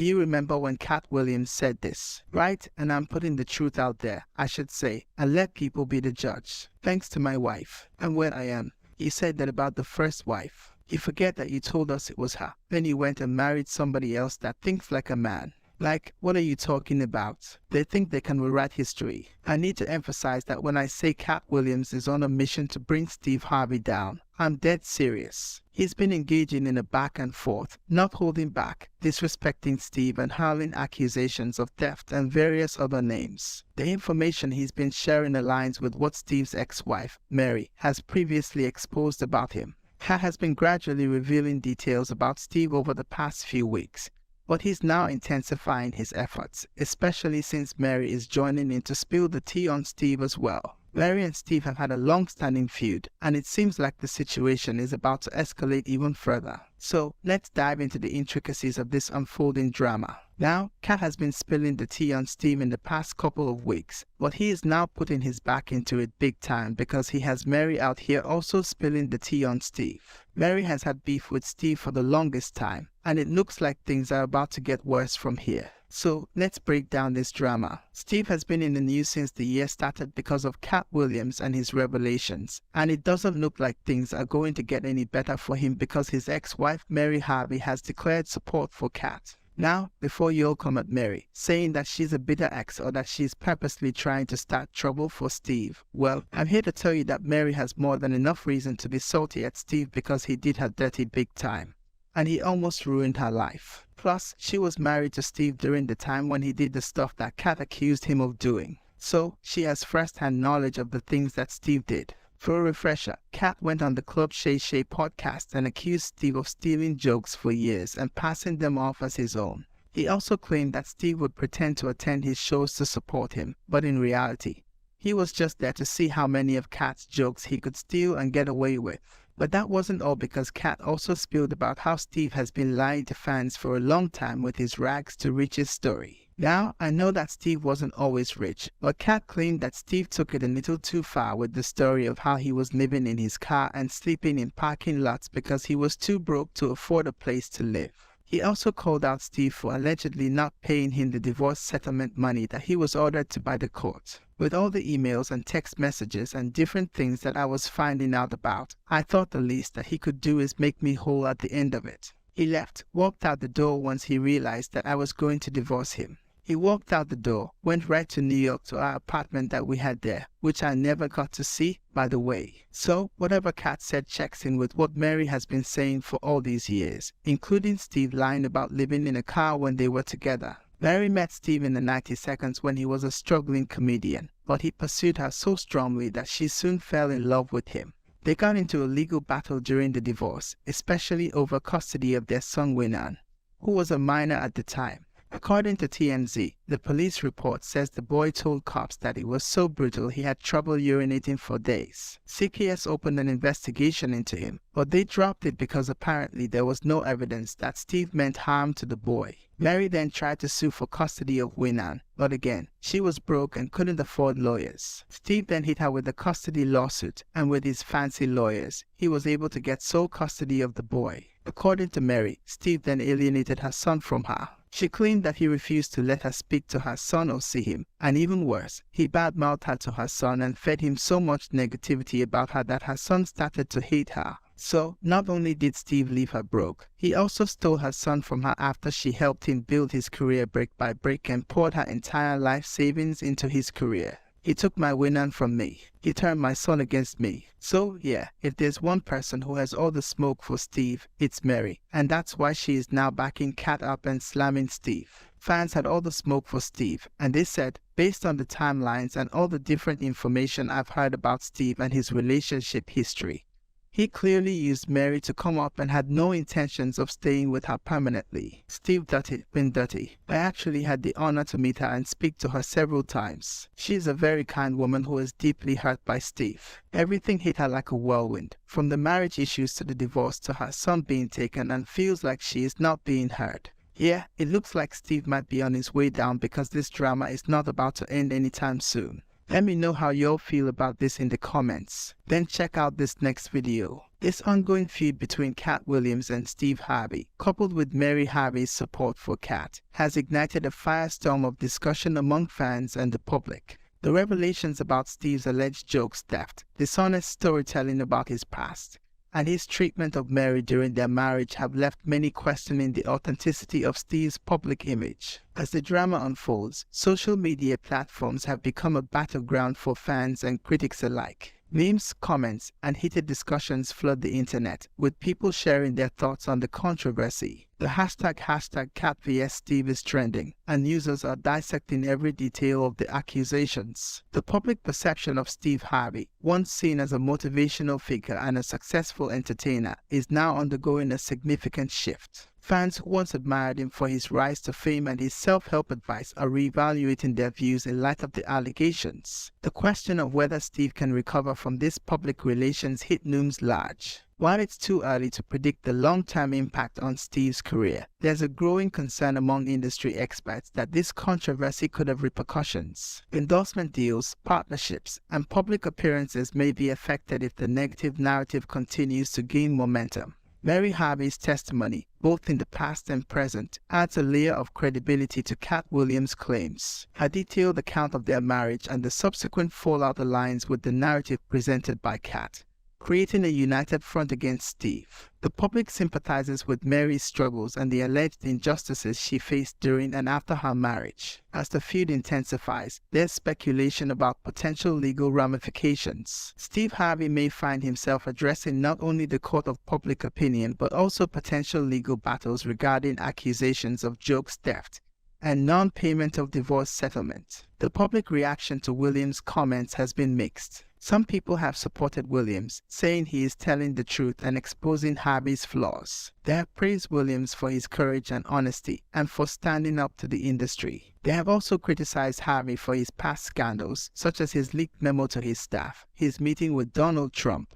Do you remember when Katt Williams said this? Right? And I'm putting the truth out there, I should say, and let people be the judge. Thanks to my wife. And where I am. He said that about the first wife. You forget that you told us it was her. Then you went and married somebody else that thinks like a man. Like, what are you talking about? They think they can rewrite history. I need to emphasize that when I say Katt Williams is on a mission to bring Steve Harvey down, I'm dead serious. He's been engaging in a back and forth, not holding back, disrespecting Steve and hurling accusations of theft and various other names. The information he's been sharing aligns with what Steve's ex-wife, Mary, has previously exposed about him. Katt has been gradually revealing details about Steve over the past few weeks. But he's now intensifying his efforts, especially since Mary is joining in to spill the tea on Steve as well. Mary and Steve have had a long-standing feud, and it seems like the situation is about to escalate even further. So, let's dive into the intricacies of this unfolding drama. Now, Katt has been spilling the tea on Steve in the past couple of weeks, but he is now putting his back into it big time because he has Mary out here also spilling the tea on Steve. Mary has had beef with Steve for the longest time, and it looks like things are about to get worse from here. So, let's break down this drama. Steve has been in the news since the year started because of Katt Williams and his revelations, and it doesn't look like things are going to get any better for him because his ex-wife Mary Harvey has declared support for Katt. Now, before you all come at Mary, saying that she's a bitter ex or that she's purposely trying to start trouble for Steve, well, I'm here to tell you that Mary has more than enough reason to be salty at Steve because he did her dirty big time. And he almost ruined her life. Plus, she was married to Steve during the time when he did the stuff that Katt accused him of doing. So, she has first-hand knowledge of the things that Steve did. For a refresher, Katt went on the Club Shay Shay podcast and accused Steve of stealing jokes for years and passing them off as his own. He also claimed that Steve would pretend to attend his shows to support him, but in reality, he was just there to see how many of Katt's jokes he could steal and get away with. But that wasn't all because Katt also spilled about how Steve has been lying to fans for a long time with his rags to riches story. Now, I know that Steve wasn't always rich, but Katt claimed that Steve took it a little too far with the story of how he was living in his car and sleeping in parking lots because he was too broke to afford a place to live. He also called out Steve for allegedly not paying him the divorce settlement money that he was ordered to by the court. With all the emails and text messages and different things that I was finding out about, I thought the least that he could do is make me whole at the end of it. He left, walked out the door once he realized that I was going to divorce him. He walked out the door, went right to New York to our apartment that we had there, which I never got to see, by the way. So, whatever Katt said checks in with what Mary has been saying for all these years, including Steve lying about living in a car when they were together. Mary met Steve in the 90 seconds when he was a struggling comedian, but he pursued her so strongly that she soon fell in love with him. They got into a legal battle during the divorce, especially over custody of their son Winan, who was a minor at the time. According to TMZ, the police report says the boy told cops that it was so brutal he had trouble urinating for days. CKS opened an investigation into him, but they dropped it because apparently there was no evidence that Steve meant harm to the boy. Mary then tried to sue for custody of Winan, but again, she was broke and couldn't afford lawyers. Steve then hit her with a custody lawsuit, and with his fancy lawyers, he was able to get sole custody of the boy. According to Mary, Steve then alienated her son from her. She claimed that he refused to let her speak to her son or see him, and even worse, he badmouthed her to her son and fed him so much negativity about her that her son started to hate her. So, not only did Steve leave her broke, he also stole her son from her after she helped him build his career brick by brick and poured her entire life savings into his career. He took my Winan from me. He turned my son against me. So yeah, if there's one person who has all the smoke for Steve, it's Mary. And that's why she is now backing Katt up and slamming Steve. Fans had all the smoke for Steve, and they said, based on the timelines and all the different information I've heard about Steve and his relationship history, he clearly used Mary to come up and had no intentions of staying with her permanently. Steve Dirty been dirty. I actually had the honor to meet her and speak to her several times. She is a very kind woman who is deeply hurt by Steve. Everything hit her like a whirlwind, from the marriage issues to the divorce to her son being taken, and feels like she is not being heard. Yeah, it looks like Steve might be on his way down because this drama is not about to end anytime soon. Let me know how y'all feel about this in the comments. Then check out this next video. This ongoing feud between Katt Williams and Steve Harvey, coupled with Mary Harvey's support for Katt, has ignited a firestorm of discussion among fans and the public. The revelations about Steve's alleged jokes theft, dishonest storytelling about his past, and his treatment of Mary during their marriage have left many questioning the authenticity of Steve's public image. As the drama unfolds, social media platforms have become a battleground for fans and critics alike. Memes, comments, and heated discussions flood the internet, with people sharing their thoughts on the controversy. The hashtag Katt vs Steve is trending, and users are dissecting every detail of the accusations. The public perception of Steve Harvey, once seen as a motivational figure and a successful entertainer, is now undergoing a significant shift. Fans who once admired him for his rise to fame and his self-help advice are reevaluating their views in light of the allegations. The question of whether Steve can recover from this public relations hit looms large. While it's too early to predict the long-term impact on Steve's career, there's a growing concern among industry experts that this controversy could have repercussions. Endorsement deals, partnerships, and public appearances may be affected if the negative narrative continues to gain momentum. Mary Harvey's testimony, both in the past and present, adds a layer of credibility to Katt Williams' claims. Her detailed account of their marriage and the subsequent fallout aligns with the narrative presented by Katt, creating a united front against Steve. The public sympathizes with Mary's struggles and the alleged injustices she faced during and after her marriage. As the feud intensifies, there's speculation about potential legal ramifications. Steve Harvey may find himself addressing not only the court of public opinion but also potential legal battles regarding accusations of jokes theft and non-payment of divorce settlement. The public reaction to Williams' comments has been mixed. Some people have supported Williams, saying he is telling the truth and exposing Harvey's flaws. They have praised Williams for his courage and honesty and for standing up to the industry. They have also criticized Harvey for his past scandals, such as his leaked memo to his staff, his meeting with Donald Trump,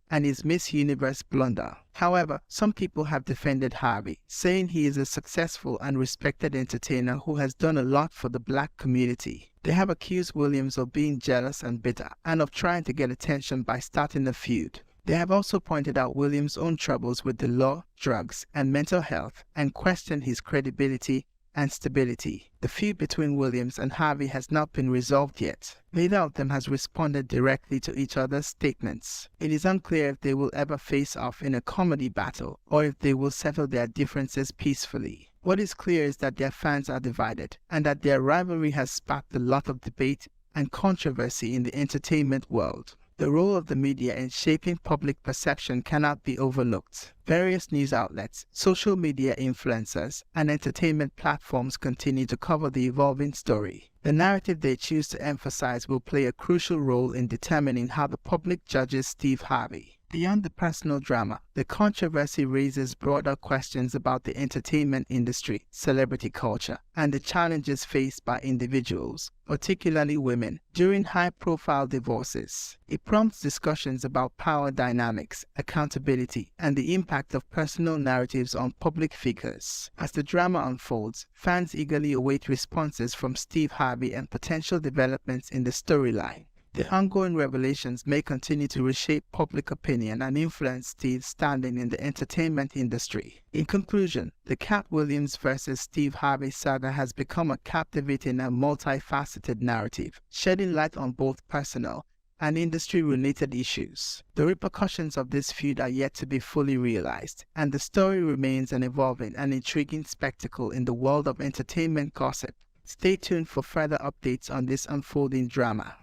and his Miss Universe blunder. However, some people have defended Harvey, saying he is a successful and respected entertainer who has done a lot for the black community. They have accused Williams of being jealous and bitter, and of trying to get attention by starting a feud. They have also pointed out Williams' own troubles with the law, drugs, and mental health, and questioned his credibility and stability. The feud between Williams and Harvey has not been resolved yet. Neither of them has responded directly to each other's statements. It is unclear if they will ever face off in a comedy battle, or if they will settle their differences peacefully. What is clear is that their fans are divided, and that their rivalry has sparked a lot of debate and controversy in the entertainment world. The role of the media in shaping public perception cannot be overlooked. Various news outlets, social media influencers, and entertainment platforms continue to cover the evolving story. The narrative they choose to emphasize will play a crucial role in determining how the public judges Steve Harvey. Beyond the personal drama, the controversy raises broader questions about the entertainment industry, celebrity culture, and the challenges faced by individuals, particularly women, during high-profile divorces. It prompts discussions about power dynamics, accountability, and the impact of personal narratives on public figures. As the drama unfolds, fans eagerly await responses from Steve Harvey and potential developments in the storyline. The ongoing revelations may continue to reshape public opinion and influence Steve's standing in the entertainment industry. In conclusion, the Katt Williams vs. Steve Harvey saga has become a captivating and multifaceted narrative, shedding light on both personal and industry-related issues. The repercussions of this feud are yet to be fully realized, and the story remains an evolving and intriguing spectacle in the world of entertainment gossip. Stay tuned for further updates on this unfolding drama.